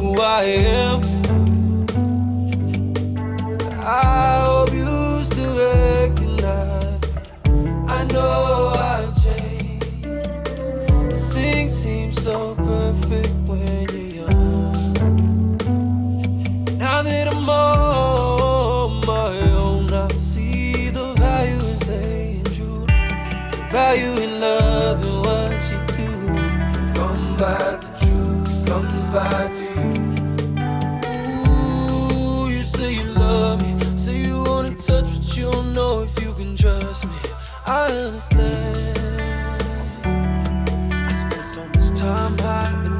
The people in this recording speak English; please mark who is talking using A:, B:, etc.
A: who I am. I hope you still recognize me. I know I've changed. Things seem so perfect when you're young. Now that I'm on my own, I see the value in staying true, the value in loving what you do. Come back, the truth comes back to you. Ooh, you say you love me, say you wanna touch, but you don't know if you can trust me. I understand. I spent so much time hiding